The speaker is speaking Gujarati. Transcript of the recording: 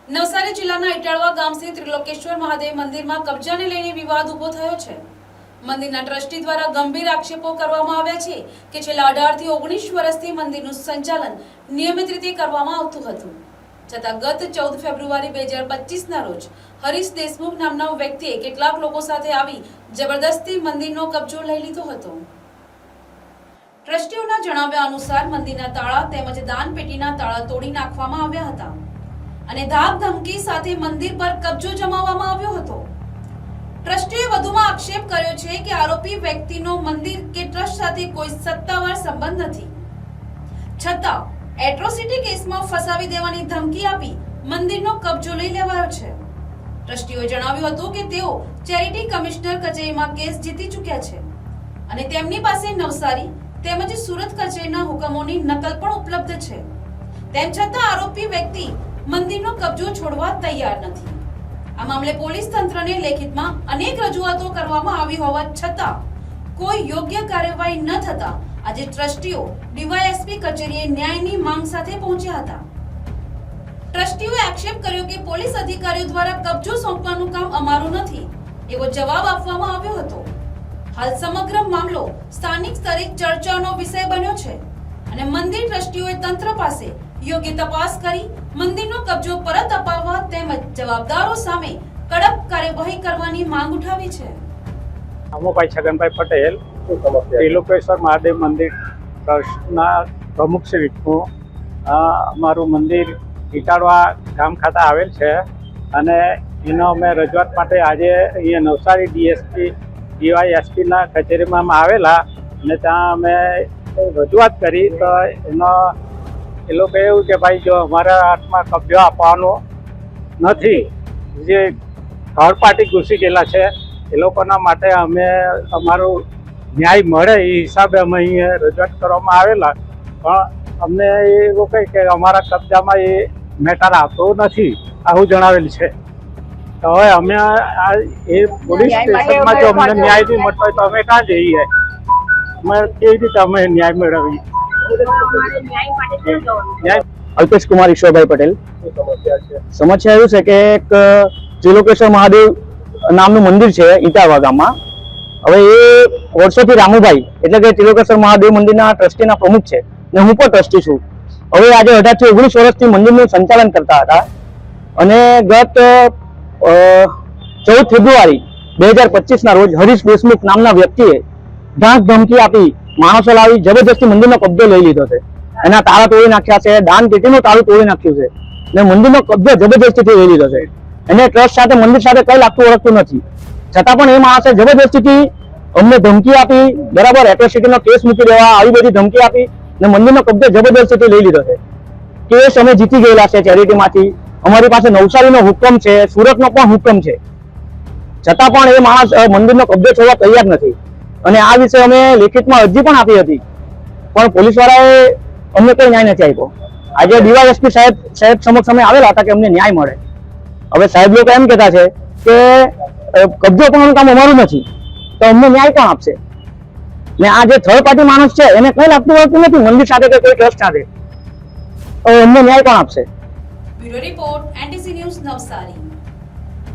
નવસારી જિલ્લાના ઇટાળવા ગામ સ્થિત ત્રિલોકેશ્વર મહાદેવ મંદિરમાં કબજાને લઈને વિવાદ ઉભો થયો છે। મંદિરના ટ્રસ્ટી દ્વારા ગંભીર આક્ષેપો કરવામાં આવ્યા છે કે છેલ્લા 18 થી 19 વર્ષથી મંદિરનું સંચાલન નિયમિત રીતે કરવામાં આવતું હતું, છતાં ગત 14 ફેબ્રુઆરી 2025ના રોજ હરીશ દેશમુખ નામના વ્યક્તિએ કેટલાક લોકો સાથે આવી જબરદસ્તી મંદિરનો કબજો લઈ લીધો હતો। ટ્રસ્ટીઓના જણાવ્યા અનુસાર મંદિરના તાળા તેમજ દાનપેટીના તાળા તોડી નાખવામાં આવ્યા હતા અને ધાક ધમકી સાથે મંદિર પર કબજો જમાવવામાં આવ્યો હતો। ટ્રસ્ટીએ વધુમાં આક્ષેપ કર્યો છે કે આરોપી વ્યક્તિનો મંદિર કે ટ્રસ્ટ સાથે કોઈ સત્તાવાર સંબંધ નથી, છતાં એટ્રોસિટી કેસમાં ફસાવી દેવાની ધમકી આપી મંદિરનો કબજો લઈ લેવાયો છે। ટ્રસ્ટીઓએ જણાવ્યું હતું કે તેઓ ચેરિટી કમિશનર કચેરીમાં કેસ જીતી ચૂક્યા છે અને તેમની પાસે નવસારી તેમજ સુરત કચેરીના હુકમોની નકલ પણ ઉપલબ્ધ છે, તેમ છતાં આરોપી વ્યક્તિ મંદિરનો કબજો છોડવા તૈયાર નથી। આ મામલે પોલીસ તંત્રને લેખિતમાં અનેક રજૂઆતો કરવામાં આવી હોવા છતાં કોઈ યોગ્ય કાર્યવાહી ન થતા આજે ટ્રસ્ટીઓ ડીવાયએસપી કચેરીએ ન્યાયની માંગ સાથે પહોંચ્યા હતા। ટ્રસ્ટીઓએ આક્ષેપ કર્યો કે પોલીસ અધિકારીઓ દ્વારા કબજો સોંપવાનું કામ અમારું નથી એવો જવાબ આપવામાં આવ્યો હતો। હાલ સમગ્ર મામલો સ્થાનિક સ્તરે ચર્ચાનો વિષય બન્યો છે અને મંદિર ટ્રસ્ટીઓએ તંત્ર પાસે યોગ્ય તપાસ કરી મંદિરનો કબજો પરત અપાવવા તેમજ જવાબદારો સામે કડક કાર્યવાહી કરવાની માંગ ઉઠાવી છે। અમોભાઈ છગનભાઈ પટેલ, ત્રિલોકેશ્વર મહાદેવ મંદિર ટ્રસ્ટના પ્રમુખ શ્રી અમારું મંદિર ઇટાળવા ગામ ખાતે આવેલ છે અને એનો અમે રજૂઆત માટે આજે અહીંયા નવસારી ડીવાયએસપીના કચેરીમાં આવેલા અને ત્યાં અમે રજૂઆત કરી તો એનો એ લોકો એવું કે ભાઈ જો અમારા હાથમાં કબજો આપવાનો નથી, જે થર્ડ પાર્ટી ઘૂસી ગયેલા છે એ લોકોના માટે અમે અમારું ન્યાય મળે એ હિસાબે અમે અહીંયા રજૂઆત કરવામાં આવેલા, પણ અમને એવું કહે કે અમારા કબજામાં એ મેટર આવતો નથી આવું જણાવેલ છે। તો હવે અમે એ પોલીસ સ્ટેશનમાં જો અમને ન્યાય નહીં મળતો હોય તો અમે ક્યાં જઈએ? અમે કેવી રીતે અમે ન્યાય મેળવીએ? અલ્પેશ કુમાર ઈશ્વરભાઈ પટેલ। સમસ્યા એવું છે કે એક ત્રિલોકેશ્વર મહાદેવ નામનું મંદિર છે ઇટાળવા ગામમાં। હવે એ વર્ષોથી રામુભાઈ એટલે કે ત્રિલોકેશ્વર મહાદેવ મંદિરના ટ્રસ્ટીના પ્રમુખ છે ને હું પણ ટ્રસ્ટી છું। હવે આજે 18 થી 19 વર્ષથી મંદિરનું સંચાલન કરતા હતા અને ગત 14 ફેબ્રુઆરી 2025ના રોજ હરીશ દેશમુખ નામના વ્યક્તિએ ધાક ધમકી આપી માણસો લાવી જબરદસ્તી મંદિરનો કબજો લઈ લીધો છે। એના તાળા તોડી નાખ્યા છે, દાન પેટીનું તાળું તોડી નાખ્યું છે ને મંદિરનો કબજો જબરદસ્તીથી લઈ લીધો છે। એને ટ્રસ્ટ સાથે મંદિર સાથે કઈ લાગતું ઓળખતું નથી, છતાં પણ એ માણસે જબરદસ્તીથી અમને ધમકી આપી, બરાબર એટ્રોસિટીનો કેસ મૂકી દેવા આવી બધી ધમકી આપી ને મંદિરનો કબજો જબરદસ્તીથી લઈ લીધો છે। કેસ અમે જીતી ગયેલા છે ચેરિટીમાંથી, અમારી પાસે નવસારીનો હુકમ છે, સુરતનો પણ હુકમ છે, છતાં પણ એ માણસ મંદિરનો કબજો છોડવા તૈયાર નથી અને આ વિશે અમે લેખિતમાં અરજી પણ આપી હતી, પણ પોલીસ વાળાએ અમને કોઈ ન્યાય નથી આપ્યો। આજે ડીવાયએસપી સાહેબ સમક્ષ અમે આવેલા હતા કે અમને ન્યાય મળે। હવે સાહેબ લોકો એમ કહેતા છે કે કબજો કરવાનું કામ અમારું નથી તો અમને ન્યાય કોણ આપશે? ને આ જે થર્ડ પાર્ટી માણસ છે એને કઈ લાગતું હોતું નથી મંદિર સાથે કે કોઈ ટ્રસ્ટ સાથે, તો અમને ન્યાય કોણ આપશે? Bureau report, NTC news, Navsari.